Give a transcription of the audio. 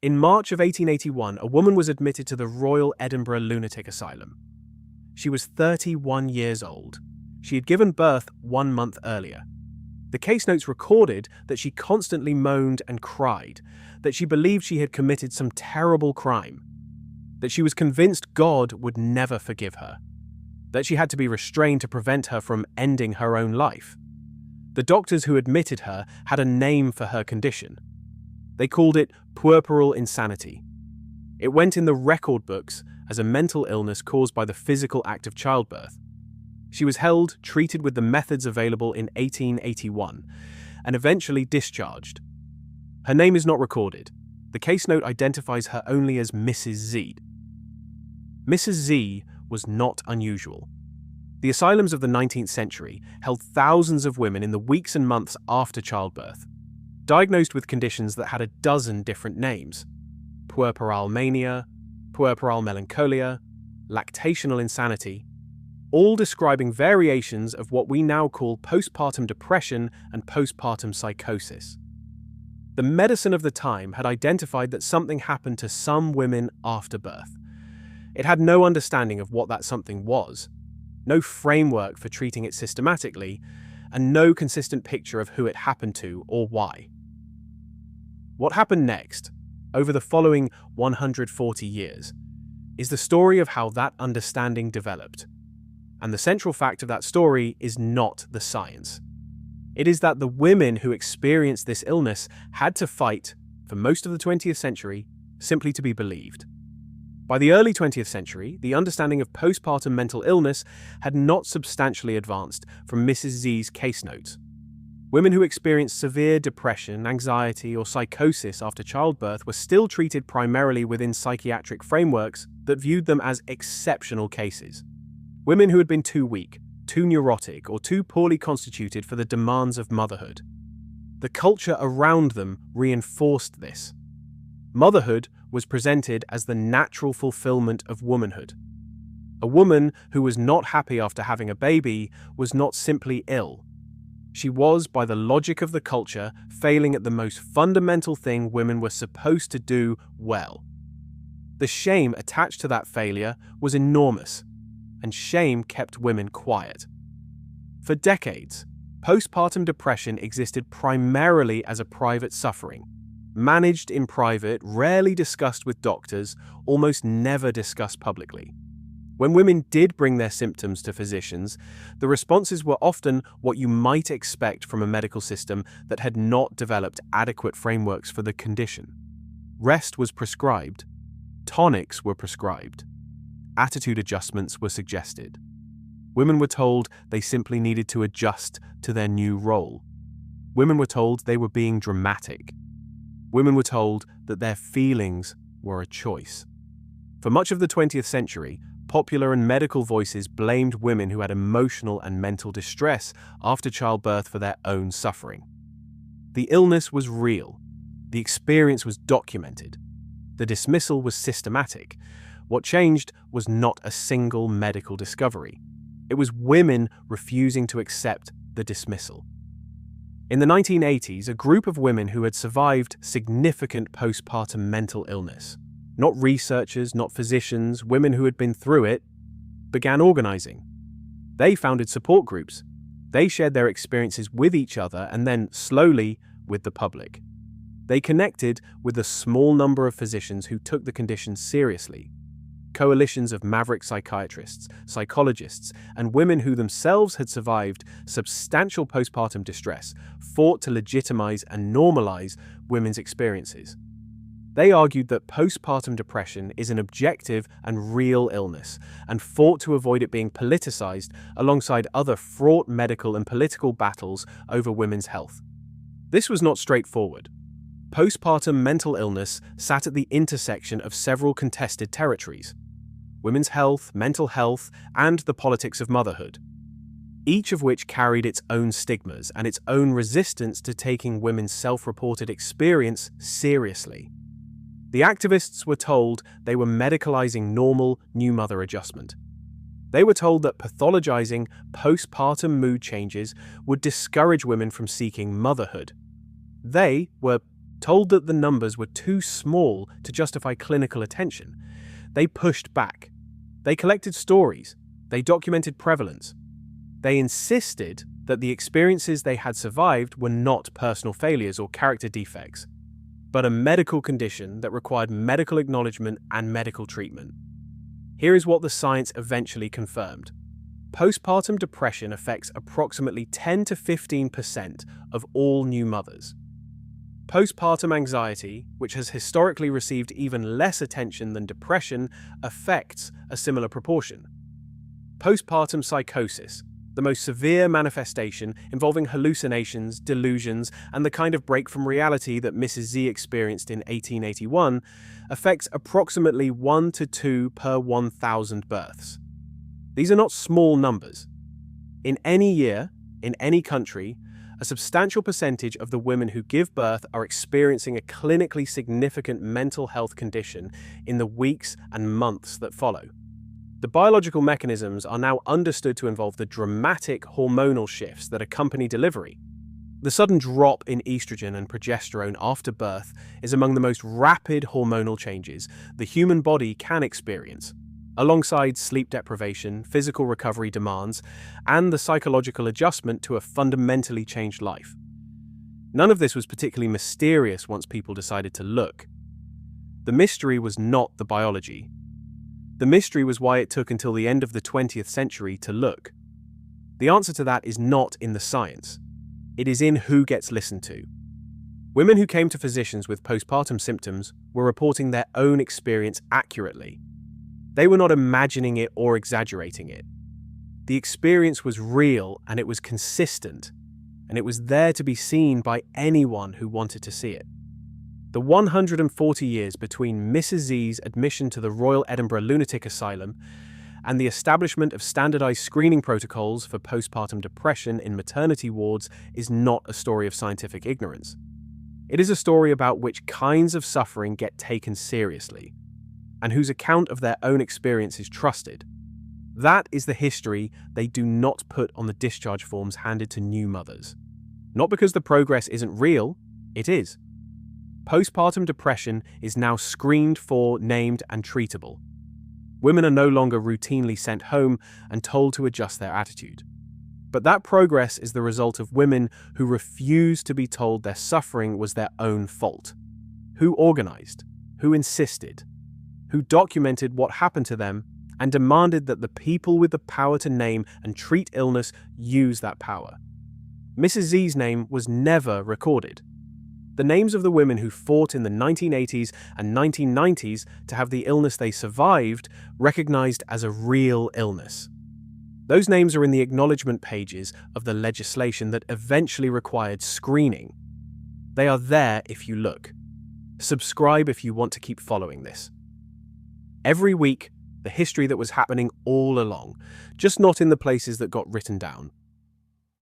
In March of 1881, a woman was admitted to the Royal Edinburgh Lunatic Asylum. She was 31 years old. She had given birth 1 month earlier. The case notes recorded that she constantly moaned and cried, that she believed she had committed some terrible crime, that she was convinced God would never forgive her, that she had to be restrained to prevent her from ending her own life. The doctors who admitted her had a name for her condition. They called it puerperal insanity. It went in the record books as a mental illness caused by the physical act of childbirth. She was held, treated with the methods available in 1881, and eventually discharged. Her name is not recorded. The case note identifies her only as Mrs. Z. Mrs. Z was not unusual. The asylums of the 19th century held thousands of women in the weeks and months after childbirth, diagnosed with conditions that had a dozen different names: puerperal mania, puerperal melancholia, lactational insanity, all describing variations of what we now call postpartum depression and postpartum psychosis. The medicine of the time had identified that something happened to some women after birth. It had no understanding of what that something was, no framework for treating it systematically, and no consistent picture of who it happened to or why. What happened next, over the following 140 years, is the story of how that understanding developed. And the central fact of that story is not the science. It is that the women who experienced this illness had to fight, for most of the 20th century, simply to be believed. By the early 20th century, the understanding of postpartum mental illness had not substantially advanced from Mrs. Z's case notes. Women who experienced severe depression, anxiety, or psychosis after childbirth were still treated primarily within psychiatric frameworks that viewed them as exceptional cases. Women who had been too weak, too neurotic, or too poorly constituted for the demands of motherhood. The culture around them reinforced this. Motherhood was presented as the natural fulfillment of womanhood. A woman who was not happy after having a baby was not simply ill. She was, by the logic of the culture, failing at the most fundamental thing women were supposed to do well. The shame attached to that failure was enormous, and shame kept women quiet. For decades, postpartum depression existed primarily as a private suffering, managed in private, rarely discussed with doctors, almost never discussed publicly. When women did bring their symptoms to physicians, the responses were often what you might expect from a medical system that had not developed adequate frameworks for the condition. Rest was prescribed. Tonics were prescribed. Attitude adjustments were suggested. Women were told they simply needed to adjust to their new role. Women were told they were being dramatic. Women were told that their feelings were a choice. For much of the 20th century, popular and medical voices blamed women who had emotional and mental distress after childbirth for their own suffering. The illness was real. The experience was documented. The dismissal was systematic. What changed was not a single medical discovery. It was women refusing to accept the dismissal. In the 1980s, a group of women who had survived significant postpartum mental illness, not researchers, not physicians, women who had been through it, began organizing. They founded support groups. They shared their experiences with each other and then, slowly, with the public. They connected with a small number of physicians who took the condition seriously. Coalitions of maverick psychiatrists, psychologists, and women who themselves had survived substantial postpartum distress fought to legitimize and normalize women's experiences. They argued that postpartum depression is an objective and real illness, and fought to avoid it being politicized alongside other fraught medical and political battles over women's health. This was not straightforward. Postpartum mental illness sat at the intersection of several contested territories: women's health, mental health, and the politics of motherhood, each of which carried its own stigmas and its own resistance to taking women's self-reported experience seriously. The activists were told they were medicalizing normal new mother adjustment. They were told that pathologizing postpartum mood changes would discourage women from seeking motherhood. They were Told that the numbers were too small to justify clinical attention, they pushed back. They collected stories. They documented prevalence. They insisted that the experiences they had survived were not personal failures or character defects, but a medical condition that required medical acknowledgement and medical treatment. Here is what the science eventually confirmed. Postpartum depression affects approximately 10 to 15% of all new mothers. Postpartum anxiety, which has historically received even less attention than depression, affects a similar proportion. Postpartum psychosis, the most severe manifestation involving hallucinations, delusions, and the kind of break from reality that Mrs. Z experienced in 1881, affects approximately 1 to 2 per 1,000 births. These are not small numbers. In any year, in any country, a substantial percentage of the women who give birth are experiencing a clinically significant mental health condition in the weeks and months that follow. The biological mechanisms are now understood to involve the dramatic hormonal shifts that accompany delivery. The sudden drop in estrogen and progesterone after birth is among the most rapid hormonal changes the human body can experience, alongside sleep deprivation, physical recovery demands, and the psychological adjustment to a fundamentally changed life. None of this was particularly mysterious once people decided to look. The mystery was not the biology. The mystery was why it took until the end of the 20th century to look. The answer to that is not in the science. It is in who gets listened to. Women who came to physicians with postpartum symptoms were reporting their own experience accurately. They were not imagining it or exaggerating it. The experience was real and it was consistent, and it was there to be seen by anyone who wanted to see it. The 140 years between Mrs. Z's admission to the Royal Edinburgh Lunatic Asylum and the establishment of standardized screening protocols for postpartum depression in maternity wards is not a story of scientific ignorance. It is a story about which kinds of suffering get taken seriously, and whose account of their own experience is trusted. That is the history they do not put on the discharge forms handed to new mothers. Not because the progress isn't real, it is. Postpartum depression is now screened for, named, and treatable. Women are no longer routinely sent home and told to adjust their attitude. But that progress is the result of women who refused to be told their suffering was their own fault. Who organized, who insisted, who documented what happened to them and demanded that the people with the power to name and treat illness use that power. Mrs. Z's name was never recorded. The names of the women who fought in the 1980s and 1990s to have the illness they survived recognized as a real illness. Those names are in the acknowledgement pages of the legislation that eventually required screening. They are there if you look. Subscribe if you want to keep following this. Every week, the history that was happening all along, just not in the places that got written down.